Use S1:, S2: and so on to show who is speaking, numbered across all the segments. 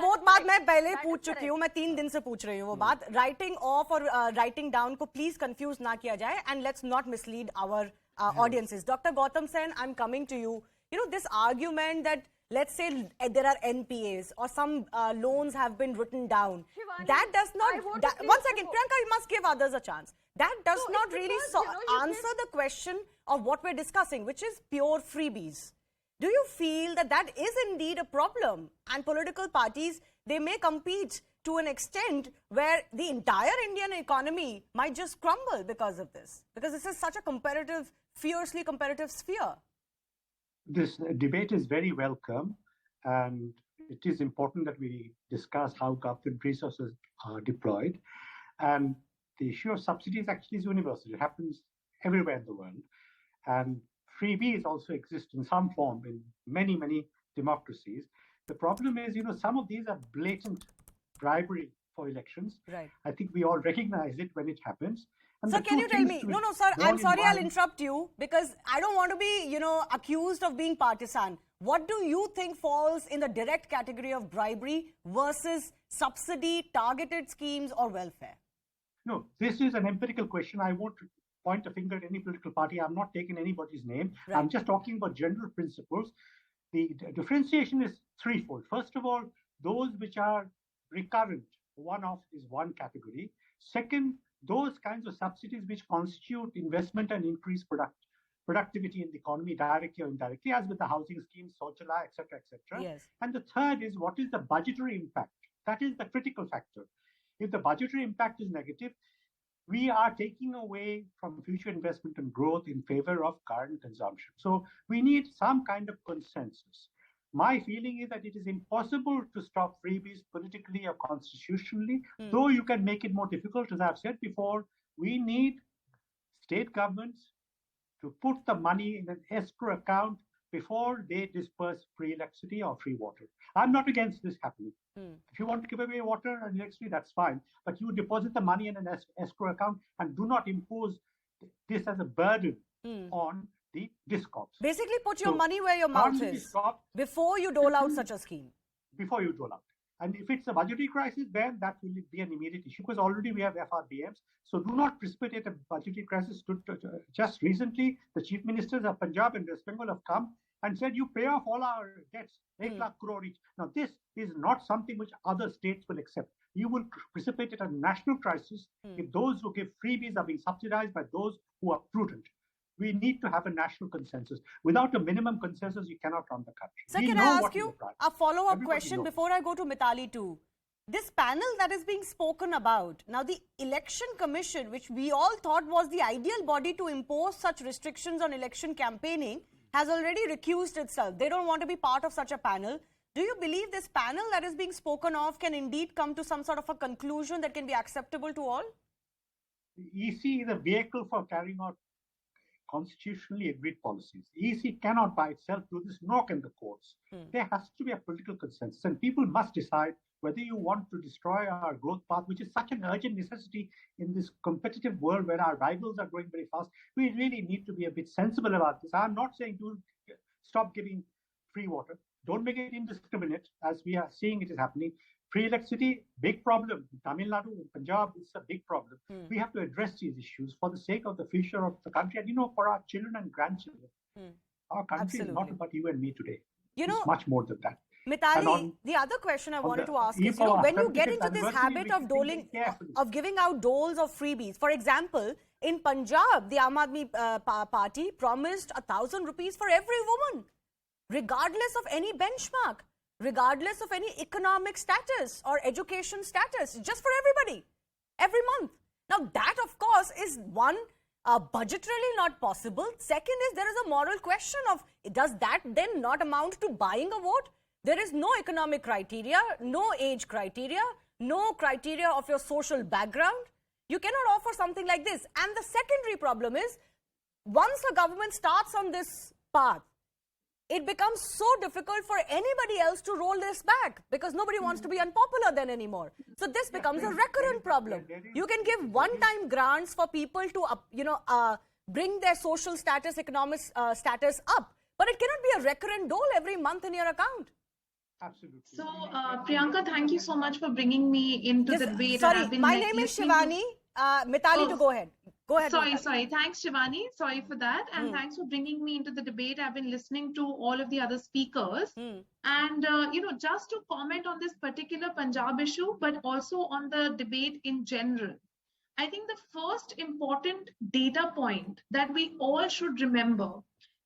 S1: वो बात मैं पहले पूछ चुकी हूँ, मैं 3 दिन से पूछ रही हूँ वो बात. Writing off or writing down को please confuse ना किया जाए, and let's not mislead our audiences. Dr. Gautam Sen, I'm coming to you. You know, this argument that let's say there are NPAs or some loans have been written down. Shivani, that does not. One second, Priyanka, you must give others a chance. That does not really answer the question of what we're discussing, which is pure freebies. Do you feel that that is indeed a problem? And political parties, they may compete to an extent where the entire Indian economy might just crumble because of this. Because this is such a competitive, fiercely competitive sphere.
S2: This debate is very welcome, and it is important that we discuss how government resources are deployed. And the issue of subsidies actually is universal. It happens everywhere in the world. And freebies also exist in some form in many, many democracies. The problem is, some of these are blatant bribery for elections.
S1: Right.
S2: I think we all recognize it when it happens. And
S1: sir, can you tell me? No, sir, I'm sorry I'll interrupt you because I don't want to be, accused of being partisan. What do you think falls in the direct category of bribery versus subsidy, targeted schemes or welfare?
S2: No, this is an empirical question. I won't point a finger at any political party. I'm not taking anybody's name. Right. I'm just talking about general principles. The differentiation is threefold. First of all, those which are recurrent, one-off is one category. Second, those kinds of subsidies which constitute investment and increase productivity in the economy directly or indirectly, as with the housing schemes, Saujala, etc., etc.
S1: Yes.
S2: And the third is what is the budgetary impact? That is the critical factor. If the budgetary impact is negative, we are taking away from future investment and growth in favor of current consumption. So we need some kind of consensus. My feeling is that it is impossible to stop freebies politically or constitutionally, though you can make it more difficult. As I've said before, we need state governments to put the money in an escrow account before they disperse free electricity or free water. I'm not against this happening. If you want to give away water and electricity, that's fine. But you deposit the money in an escrow account and do not impose this as a burden on the discoms.
S1: Basically, put your money where your mouth is before you dole out such a scheme.
S2: Before you dole out. And if it's a budgetary crisis, then that will be an immediate issue because already we have FRBMs. So do not precipitate a budgetary crisis. Just recently, the chief ministers of Punjab and West Bengal have come and said, you pay off all our debts, 8 lakh crore each. Now, this is not something which other states will accept. You will precipitate a national crisis if those who give freebies are being subsidized by those who are prudent. We need to have a national consensus. Without a minimum consensus, you cannot run the country.
S1: Sir, can I ask you a follow-up question before I go to Mitali too? This panel that is being spoken about, now the Election Commission, which we all thought was the ideal body to impose such restrictions on election campaigning, has already recused itself. They don't want to be part of such a panel. Do you believe this panel that is being spoken of can indeed come to some sort of a conclusion that can be acceptable to all?
S2: The EC is a vehicle for carrying out constitutionally agreed policies. The EC cannot by itself do this, nor can the courts. There has to be a political consensus, and people must decide whether you want to destroy our growth path, which is such an urgent necessity in this competitive world where our rivals are growing very fast. We really need to be a bit sensible about this. I'm not saying to stop giving free water. Don't make it indiscriminate, as we are seeing it is happening. Free electricity, big problem. Tamil Nadu, Punjab, it's a big problem. We have to address these issues for the sake of the future of the country and, for our children and grandchildren. Our country is not about you and me today. It's much more than that.
S1: Mitali, the other question I wanted to ask is, when you get into this habit of giving out doles of freebies, for example, in Punjab, the Aadmi party promised 1,000 rupees for every woman, regardless of any benchmark, regardless of any economic status or education status, just for everybody, every month. Now, that, of course, is one, budgetarily not possible. Second is there is a moral question of, does that then not amount to buying a vote? There is no economic criteria, no age criteria, no criteria of your social background. You cannot offer something like this. And the secondary problem is, once a government starts on this path, it becomes so difficult for anybody else to roll this back because nobody wants to be unpopular then anymore. So this becomes a recurrent problem. You can give one-time grants for people to, bring their social status, economic status up, but it cannot be a recurrent dole every month in your account.
S2: Absolutely.
S3: So, Priyanka, thank you so much for bringing me into the debate.
S1: Sorry, my name is Shivani. Mithali, to go ahead. Go ahead.
S3: Sorry. Thanks, Shivani. Sorry for that. And thanks for bringing me into the debate. I've been listening to all of the other speakers. And, just to comment on this particular Punjab issue, but also on the debate in general, I think the first important data point that we all should remember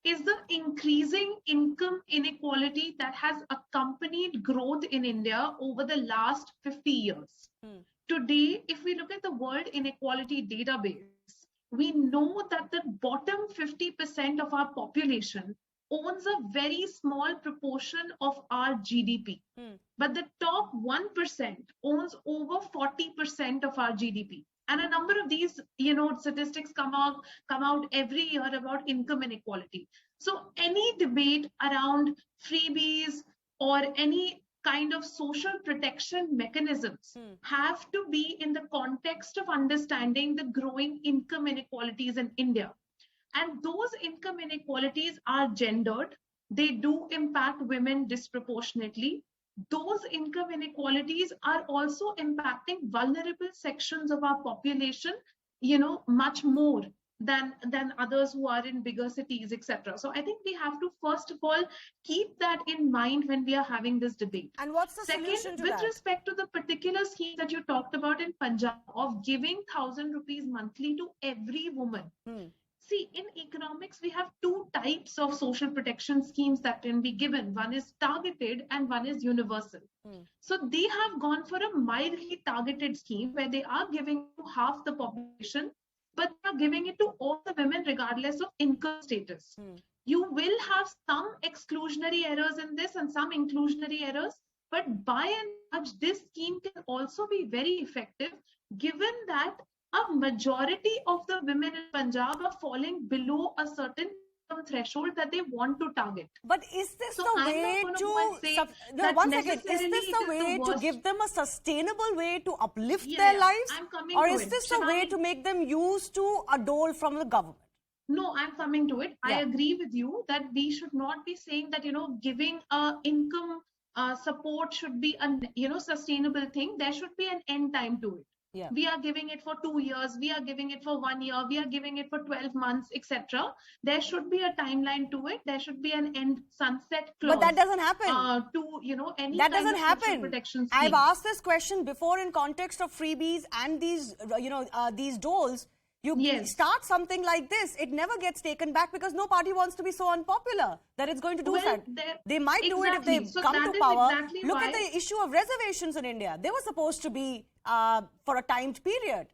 S3: is the increasing income inequality that has accompanied growth in India over the last 50 years. Today, if we look at the World Inequality Database, we know that the bottom 50% of our population owns a very small proportion of our GDP. But the top 1% owns over 40% of our GDP. And a number of these, statistics come out every year about income inequality. So any debate around freebies or any kind of social protection mechanisms have to be in the context of understanding the growing income inequalities in India. And those income inequalities are gendered. They do impact women disproportionately. Those income inequalities are also impacting vulnerable sections of our population, much more than others who are in bigger cities, etc. So I think we have to first of all keep that in mind when we are having this debate.
S1: And what's the solution to that?
S3: With respect to the particular scheme that you talked about in Punjab of giving 1,000 rupees monthly to every woman. See, in economics, we have two types of social protection schemes that can be given. One is targeted and one is universal. So they have gone for a mildly targeted scheme where they are giving to half the population, but they are giving it to all the women regardless of income status. You will have some exclusionary errors in this and some inclusionary errors, but by and large, this scheme can also be very effective given that a majority of the women in Punjab are falling below a certain threshold that they want to target.
S1: But is this the way to give them a sustainable way to uplift their lives? Or is this the way to make them used to a dole from the government?
S3: No, I'm coming to it. I agree with you that we should not be saying that, giving income support should be a, sustainable thing. There should be an end time to it. We are giving it for 2 years, we are giving it for 1 year, we are giving it for 12 months, etc. There should be a timeline to it. There should be an end sunset clause.
S1: But that doesn't happen.
S3: Any
S1: that
S3: kind
S1: doesn't
S3: of
S1: happen.
S3: Protection scheme.
S1: I've asked this question before in context of freebies and these, these doles. You start something like this, it never gets taken back because no party wants to be so unpopular that it's going to do that. They might do it if they come to power. Look at the issue of reservations in India. They were supposed to be for a timed period.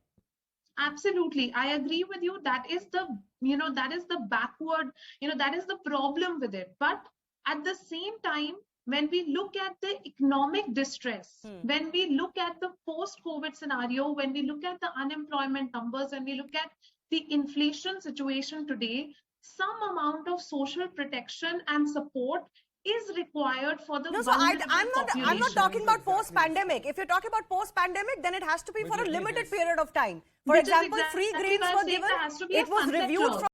S3: Absolutely. I agree with you. That is the, that is the backward, that is the problem with it. But at the same time, when we look at the economic distress, when we look at the post-COVID scenario, when we look at the unemployment numbers, when we look at the inflation situation today, some amount of social protection and support is required for the
S1: I'm not talking about post-pandemic. If you're talking about post-pandemic, then it has to be for a limited period of time. For example, free grades were given. It was reviewed from